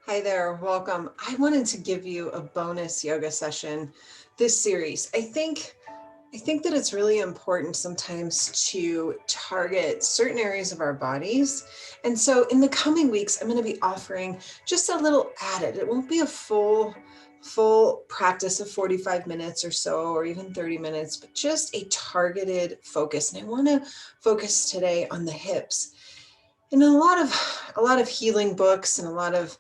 Hi there, welcome. I wanted to give you a bonus yoga session this series. I think that it's really important sometimes to target certain areas of our bodies. And so in the coming weeks, I'm going to be offering just a little added. It won't be a full practice of 45 minutes or so, or even 30 minutes, but just a targeted focus. And I want to focus today on the hips. In a lot of healing books and a lot of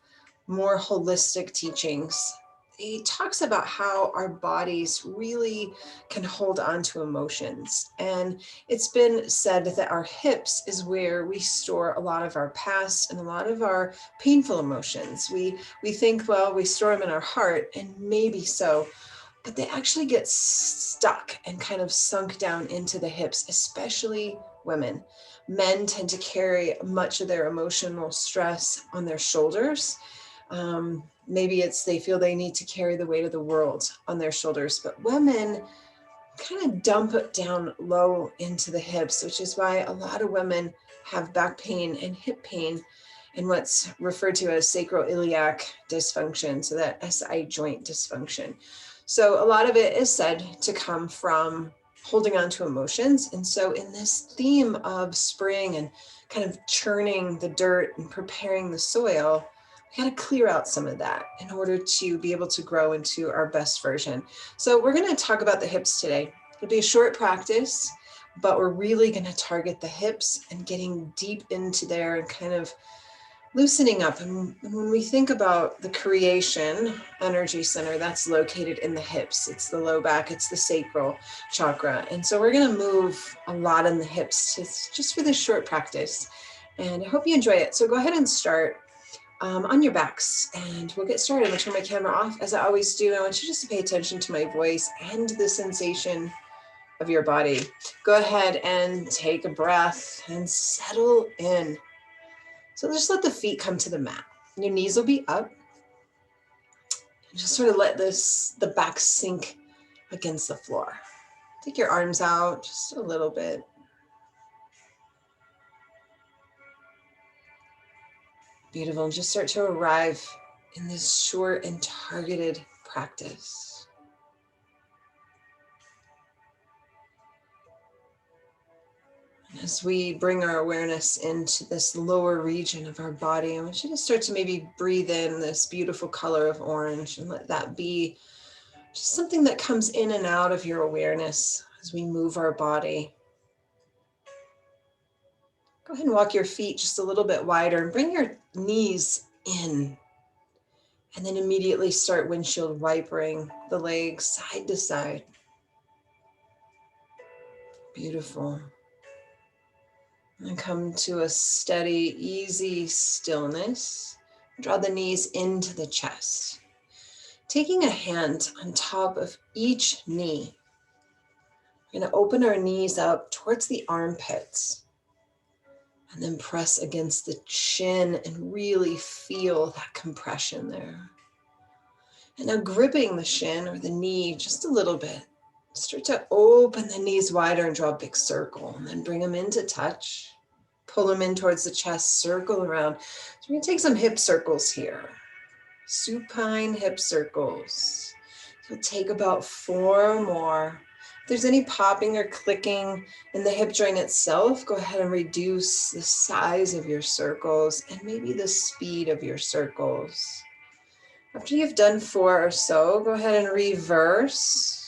more holistic teachings, he talks about how our bodies really can hold on to emotions. And it's been said that our hips is where we store a lot of our past and a lot of our painful emotions. We think, well, we store them in our heart, and maybe so, but they actually get stuck and kind of sunk down into the hips, especially women. Men tend to carry much of their emotional stress on their shoulders. Maybe they feel they need to carry the weight of the world on their shoulders, but women kind of dump it down low into the hips, which is why a lot of women have back pain and hip pain and what's referred to as sacroiliac dysfunction, so that SI joint dysfunction. So a lot of it is said to come from holding on to emotions. And so in this theme of spring and kind of churning the dirt and preparing the soil, we got to clear out some of that in order to be able to grow into our best version. So we're going to talk about the hips today. It'll be a short practice, but we're really going to target the hips and getting deep into there and kind of loosening up. And when we think about the creation energy center, that's located in the hips. It's the low back, it's the sacral chakra. And so we're going to move a lot in the hips just for this short practice. And I hope you enjoy it. So go ahead and start on your backs, and we'll get started. I'm going to turn my camera off as I always do. I want you just to pay attention to my voice and the sensation of your body. Go ahead and take a breath and settle in. So just let the feet come to the mat. Your knees will be up. And just sort of let the back sink against the floor. Take your arms out just a little bit. Beautiful. And just start to arrive in this short and targeted practice. As we bring our awareness into this lower region of our body, I want you to start to maybe breathe in this beautiful color of orange and let that be just something that comes in and out of your awareness as we move our body. Go ahead and walk your feet just a little bit wider and bring your knees in. And then immediately start windshield wipering the legs side to side. Beautiful. And come to a steady, easy stillness. Draw the knees into the chest. Taking a hand on top of each knee. We're going to open our knees up towards the armpits. And then press against the chin and really feel that compression there. And now gripping the shin or the knee just a little bit. Start to open the knees wider and draw a big circle. And then bring them into touch. Pull them in towards the chest, circle around. So we're going to take some hip circles here. Supine hip circles. So take about 4 more. If there's any popping or clicking in the hip joint itself, go ahead and reduce the size of your circles and maybe the speed of your circles. After you've done 4 or so, go ahead and reverse.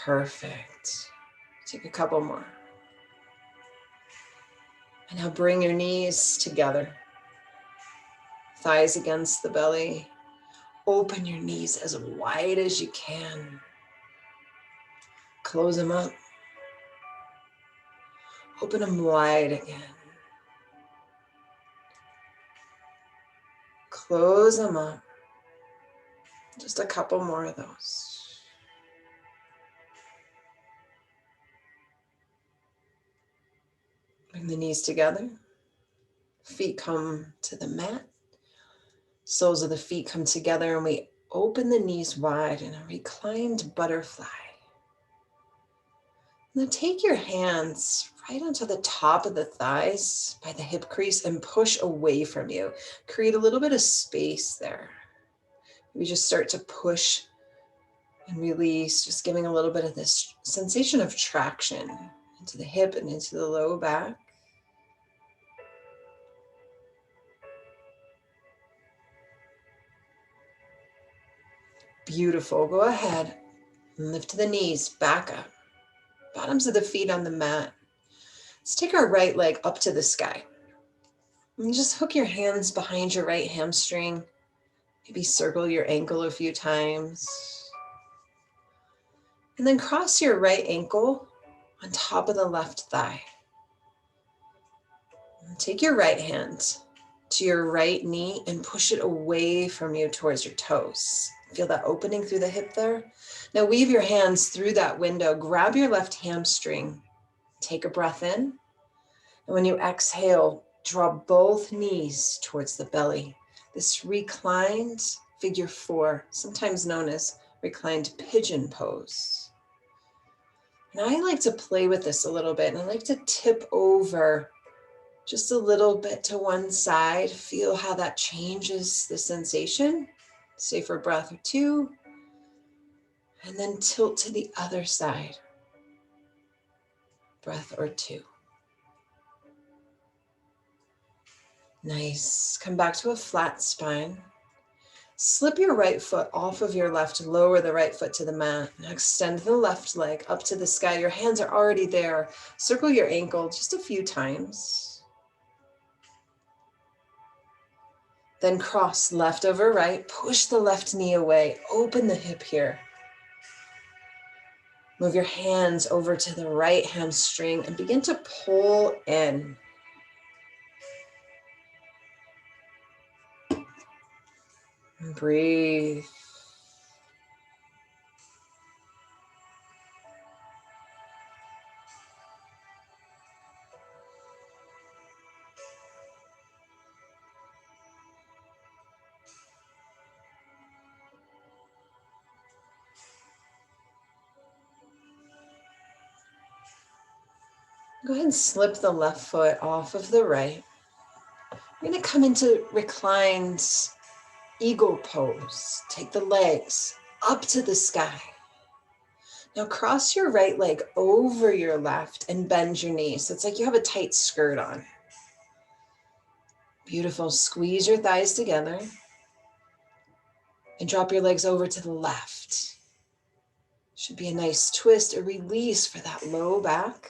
Perfect. Take a couple more. And now bring your knees together. Thighs against the belly. Open your knees as wide as you can. Close them up. Open them wide again. Close them up. Just a couple more of those. Bring the knees together. Feet come to the mat. Soles of the feet come together and we open the knees wide in a reclined butterfly. Now take your hands right onto the top of the thighs by the hip crease and push away from you. Create a little bit of space there. We just start to push and release, just giving a little bit of this sensation of traction into the hip and into the low back. Beautiful. Go ahead and lift the knees back up. Bottoms of the feet on the mat. Let's take our right leg up to the sky. And just hook your hands behind your right hamstring. Maybe circle your ankle a few times. And then cross your right ankle on top of the left thigh. And take your right hand to your right knee and push it away from you towards your toes. Feel that opening through the hip there? Now weave your hands through that window. Grab your left hamstring. Take a breath in. And when you exhale, draw both knees towards the belly. This reclined figure 4, sometimes known as reclined pigeon pose. And I like to play with this a little bit, and I like to tip over just a little bit to one side. Feel how that changes the sensation. Stay for a breath or 2, and then tilt to the other side. Breath or 2. Nice. Come back to a flat spine. Slip your right foot off of your left, lower the right foot to the mat. Now extend the left leg up to the sky. Your hands are already there. Circle your ankle just a few times. Then cross left over right. Push the left knee away. Open the hip here. Move your hands over to the right hamstring and begin to pull in. And breathe. Go ahead and slip the left foot off of the right. We're going to come into reclined eagle pose. Take the legs up to the sky. Now cross your right leg over your left and bend your knees. So it's like you have a tight skirt on. Beautiful. Squeeze your thighs together and drop your legs over to the left. Should be a nice twist, a release for that low back.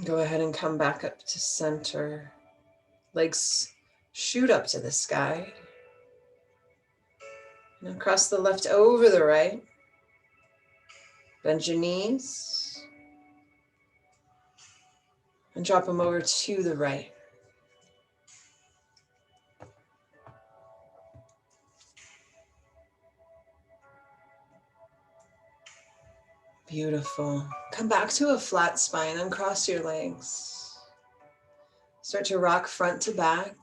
Go ahead and come back up to center. Legs shoot up to the sky. Now cross the left over the right. Bend your knees. And drop them over to the right. Beautiful. Come back to a flat spine, uncross your legs. Start to rock front to back.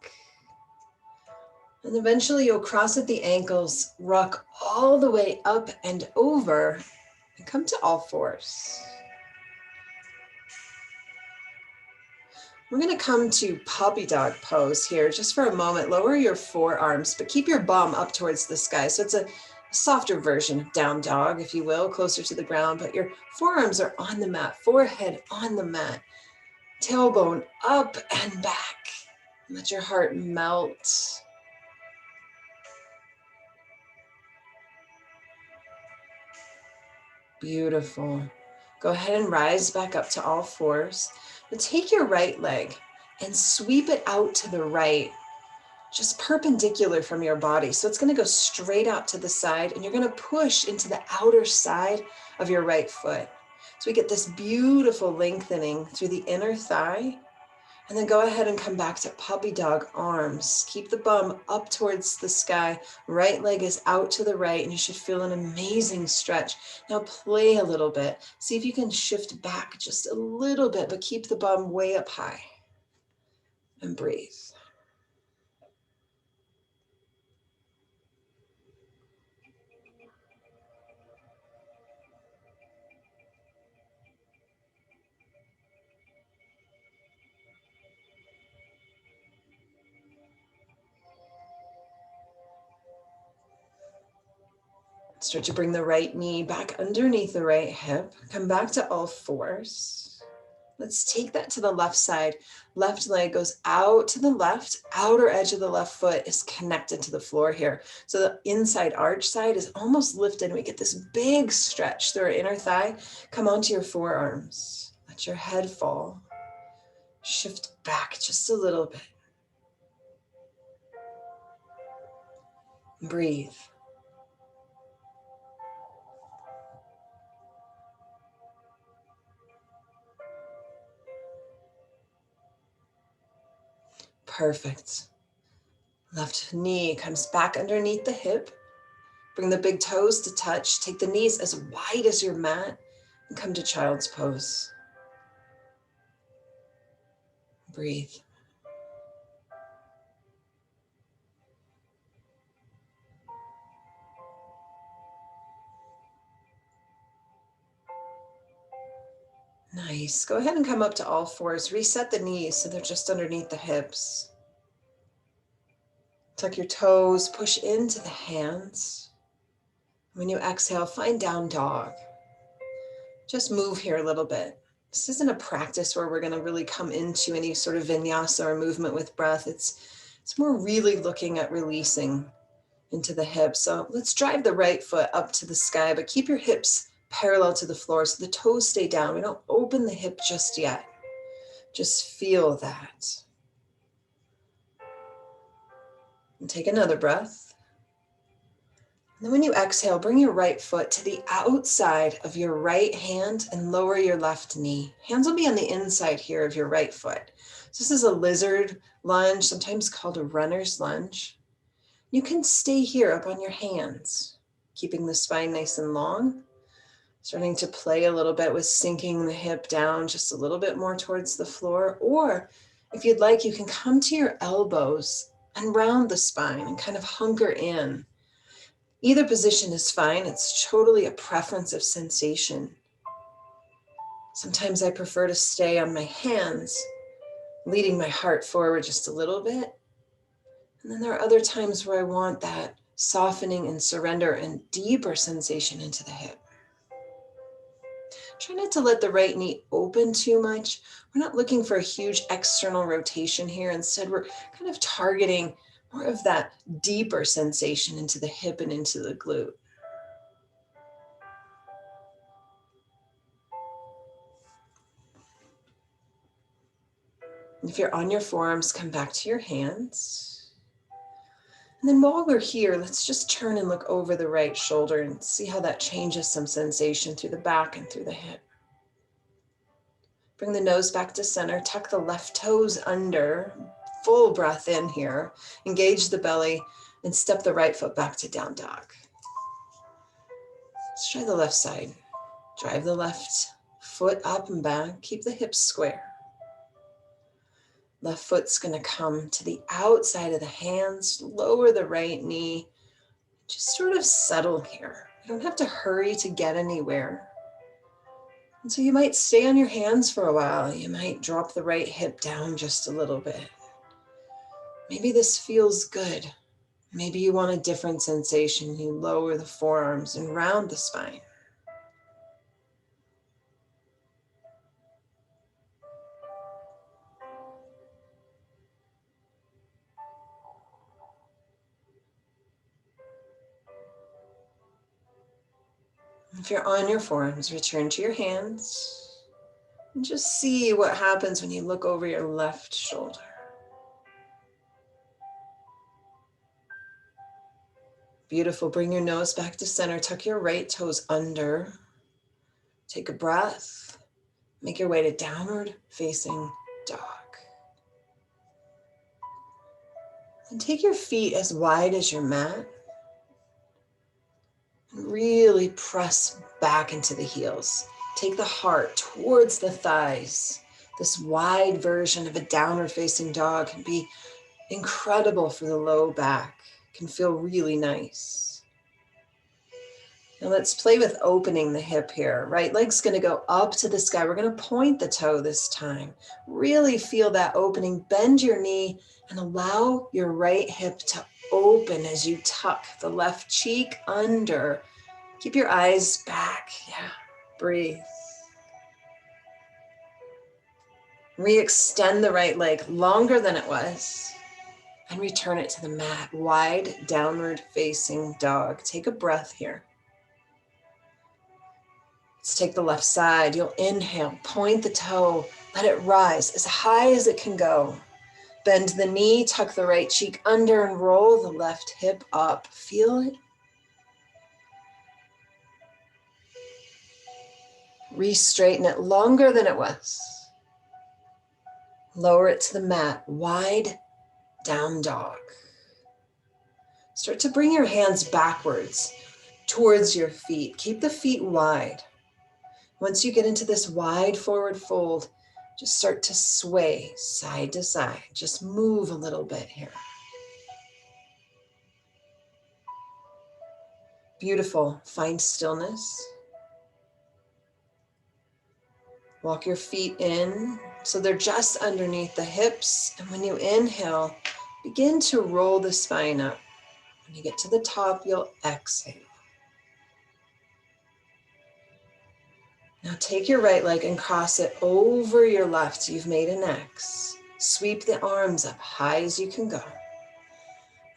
And eventually you'll cross at the ankles, rock all the way up and over, and come to all fours. We're going to come to puppy dog pose here just for a moment. Lower your forearms, but keep your bum up towards the sky. So it's a softer version of down dog, if you will, closer to the ground, but your forearms are on the mat, forehead on the mat, tailbone up and back. Let your heart melt. Beautiful. Go ahead and rise back up to all fours. Now take your right leg and sweep it out to the right, just perpendicular from your body. So it's going to go straight out to the side, and you're going to push into the outer side of your right foot. So we get this beautiful lengthening through the inner thigh. And then go ahead and come back to puppy dog arms. Keep the bum up towards the sky. Right leg is out to the right, and you should feel an amazing stretch. Now play a little bit. See if you can shift back just a little bit, but keep the bum way up high. And breathe. Start to bring the right knee back underneath the right hip. Come back to all fours. Let's take that to the left side. Left leg goes out to the left. Outer edge of the left foot is connected to the floor here. So the inside arch side is almost lifted. And we get this big stretch through our inner thigh. Come onto your forearms. Let your head fall. Shift back just a little bit. Breathe. Perfect. Left knee comes back underneath the hip. Bring the big toes to touch. Take the knees as wide as your mat and come to child's pose. Breathe. Nice. Go ahead and come up to all fours. Reset the knees so they're just underneath the hips. Tuck your toes, push into the hands. When you exhale, find down dog. Just move here a little bit. This isn't a practice where we're going to really come into any sort of vinyasa or movement with breath. It's more really looking at releasing into the hips. So let's drive the right foot up to the sky, but keep your hips parallel to the floor so the toes stay down. We don't open the hip just yet. Just feel that. And take another breath. And then when you exhale, bring your right foot to the outside of your right hand and lower your left knee. Hands will be on the inside here of your right foot. So this is a lizard lunge, sometimes called a runner's lunge. You can stay here up on your hands, keeping the spine nice and long. Starting to play a little bit with sinking the hip down just a little bit more towards the floor. Or if you'd like, you can come to your elbows and round the spine and kind of hunker in. Either position is fine. It's totally a preference of sensation. Sometimes I prefer to stay on my hands, leading my heart forward just a little bit. And then there are other times where I want that softening and surrender and deeper sensation into the hip. Try not to let the right knee open too much. We're not looking for a huge external rotation here. Instead, we're kind of targeting more of that deeper sensation into the hip and into the glute. And if you're on your forearms, come back to your hands. And then while we're here, let's just turn and look over the right shoulder and see how that changes some sensation through the back and through the hip. Bring the nose back to center, tuck the left toes under, full breath in here, engage the belly, and step the right foot back to down dog. Let's try the left side. Drive the left foot up and back, keep the hips square. Left foot's gonna come to the outside of the hands, lower the right knee, just sort of settle here. You don't have to hurry to get anywhere. And so you might stay on your hands for a while. You might drop the right hip down just a little bit. Maybe this feels good. Maybe you want a different sensation. You lower the forearms and round the spine. If you're on your forearms, return to your hands and just see what happens when you look over your left shoulder. Beautiful. Bring your nose back to center. Tuck your right toes under. Take a breath. Make your way to downward facing dog. And take your feet as wide as your mat. Really press back into the heels. Take the heart towards the thighs. This wide version of a downward facing dog can be incredible for the low back. Can feel really nice. Now let's play with opening the hip here. Right leg's gonna go up to the sky. We're gonna point the toe this time. Really feel that opening. Bend your knee and allow your right hip to open as you tuck the left cheek under Keep your eyes back. Yeah, breathe. Re-extend the right leg longer than it was and return it to the mat. Wide downward facing dog. Take a breath here. Let's take the left side. You'll inhale, point the toe, let it rise as high as it can go. Bend the knee, tuck the right cheek under and roll the left hip up. Feel it. Re-straighten it longer than it was. Lower it to the mat, wide down dog. Start to bring your hands backwards towards your feet. Keep the feet wide. Once you get into this wide forward fold, just start to sway side to side. Just move a little bit here. Beautiful. Find stillness. Walk your feet in so they're just underneath the hips. And when you inhale, begin to roll the spine up. When you get to the top, you'll exhale. Now take your right leg and cross it over your left. So you've made an X. Sweep the arms up high as you can go.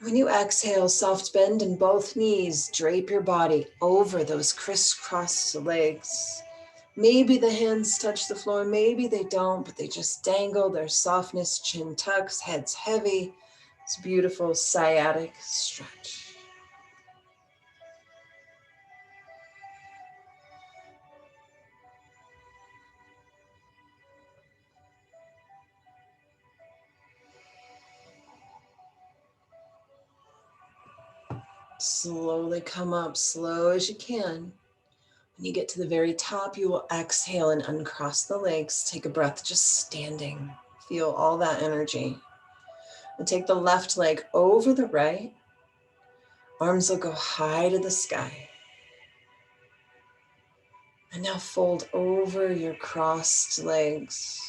When you exhale, soft bend in both knees. Drape your body over those crisscrossed legs. Maybe the hands touch the floor, maybe they don't, but they just dangle. There's softness, chin tucks, head's heavy. It's a beautiful sciatic stretch. Slowly come up, slow as you can. When you get to the very top, you will exhale and uncross the legs. Take a breath, just standing. Feel all that energy. And take the left leg over the right. Arms will go high to the sky. And now fold over your crossed legs.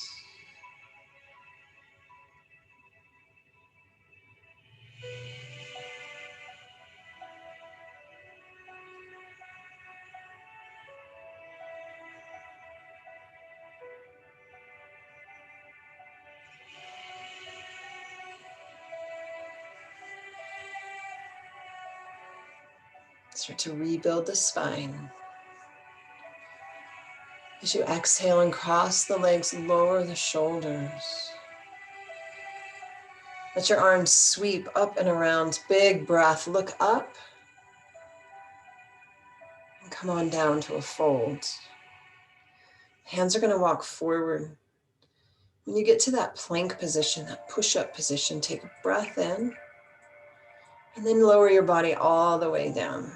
Start to rebuild the spine. As you exhale and cross the legs, lower the shoulders. Let your arms sweep up and around. Big breath. Look up. And come on down to a fold. Hands are going to walk forward. When you get to that plank position, that push-up position, take a breath in. And then lower your body all the way down.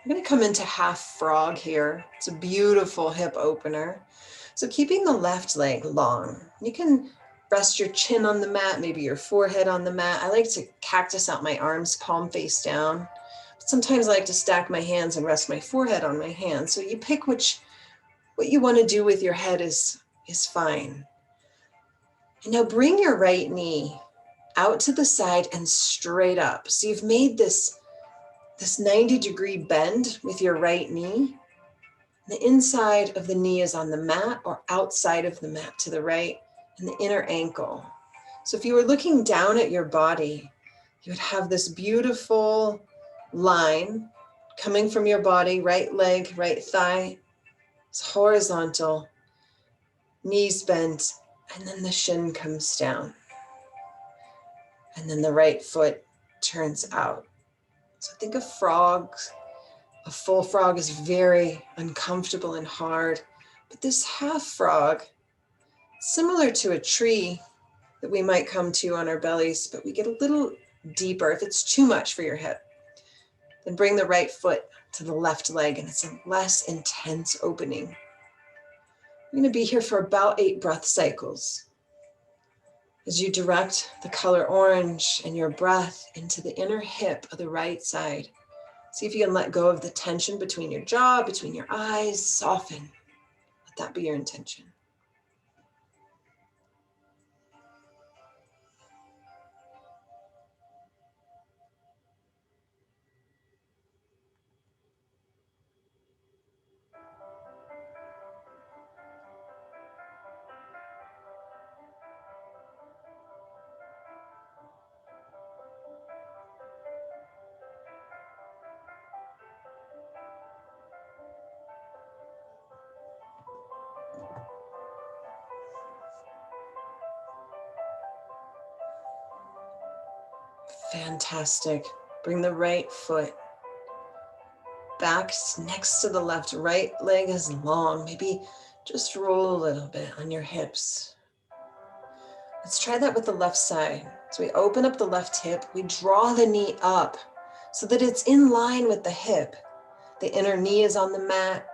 I'm going to come into half frog here. It's a beautiful hip opener. So keeping the left leg long. You can rest your chin on the mat, maybe your forehead on the mat. I like to cactus out my arms, palm face down. But sometimes I like to stack my hands and rest my forehead on my hands. So you pick what you want to do with your head is fine. And now bring your right knee out to the side and straight up. So you've made this 90-degree bend with your right knee. The inside of the knee is on the mat or outside of the mat to the right, and the inner ankle. So if you were looking down at your body, you would have this beautiful line coming from your body, right leg, right thigh. It's horizontal, knees bent, and then the shin comes down. And then the right foot turns out. So think of frogs. A full frog is very uncomfortable and hard, but this half frog, similar to a tree that we might come to on our bellies, but we get a little deeper. If it's too much for your hip, then bring the right foot to the left leg and it's a less intense opening. I'm going to be here for about 8 breath cycles. As you direct the color orange and your breath into the inner hip of the right side. See if you can let go of the tension between your jaw, between your eyes, soften. Let that be your intention. Fantastic. Bring the right foot back next to the left. Right leg is long. Maybe just roll a little bit on your hips. Let's try that with the left side. So we open up the left hip. We draw the knee up so that it's in line with the hip. The inner knee is on the mat,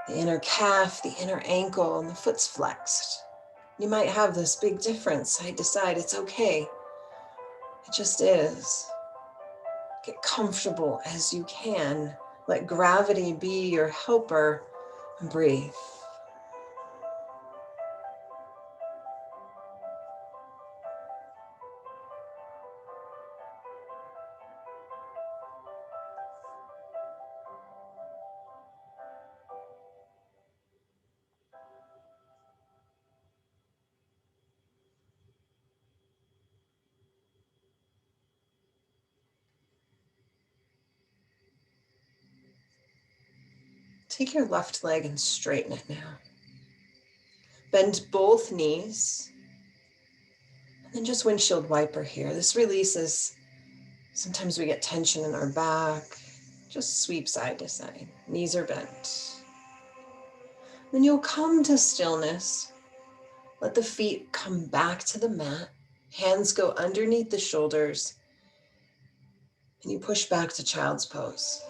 the inner calf, the inner ankle, and the foot's flexed. You might have this big difference side to side. It's okay. It just is. Get comfortable as you can. Let gravity be your helper and breathe. Take your left leg and straighten it now. Bend both knees. And then just windshield wiper here. This releases, sometimes we get tension in our back. Just sweep side to side. Knees are bent. Then you'll come to stillness. Let the feet come back to the mat. Hands go underneath the shoulders. And you push back to child's pose.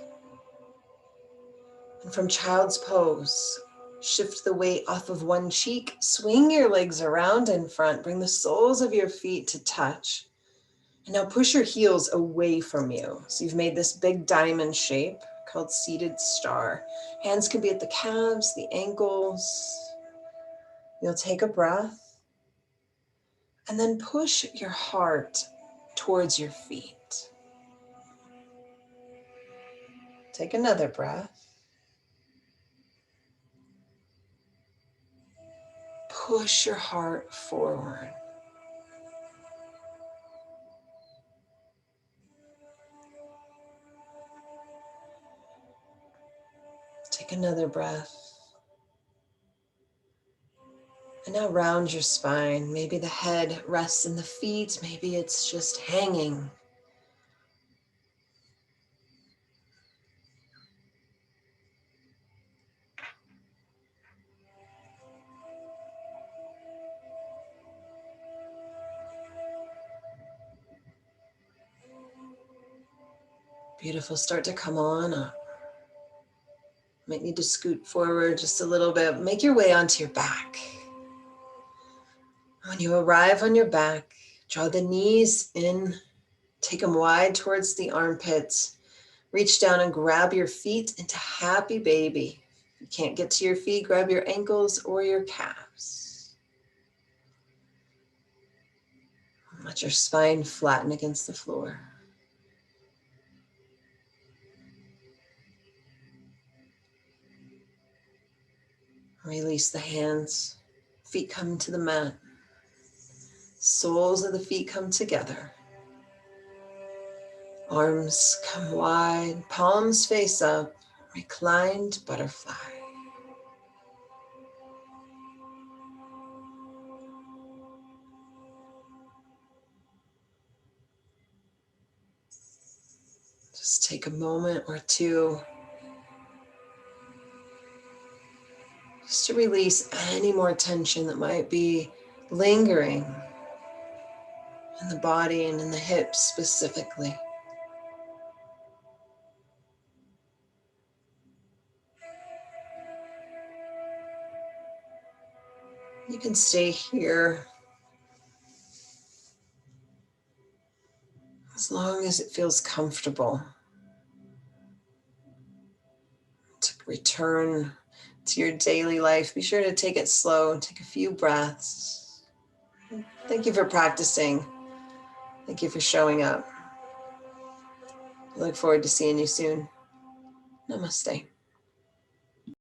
And from child's pose, shift the weight off of one cheek, swing your legs around in front, bring the soles of your feet to touch. And now push your heels away from you. So you've made this big diamond shape called seated star. Hands can be at the calves, the ankles. You'll take a breath and then push your heart towards your feet. Take another breath. Push your heart forward. Take another breath. And now round your spine. Maybe the head rests in the feet. Maybe it's just hanging. Beautiful. Start to come on up. Might need to scoot forward just a little bit. Make your way onto your back. When you arrive on your back, draw the knees in. Take them wide towards the armpits. Reach down and grab your feet into happy baby. If you can't get to your feet, grab your ankles or your calves. Let your spine flatten against the floor. Release the hands. Feet come to the mat. Soles of the feet come together. Arms come wide, palms face up, reclined butterfly. Just take a moment or two just to release any more tension that might be lingering in the body and in the hips specifically. You can stay here as long as it feels comfortable to return to your daily life. Be sure to take it slow, take a few breaths. Thank you for practicing. Thank you for showing up. I look forward to seeing you soon. Namaste.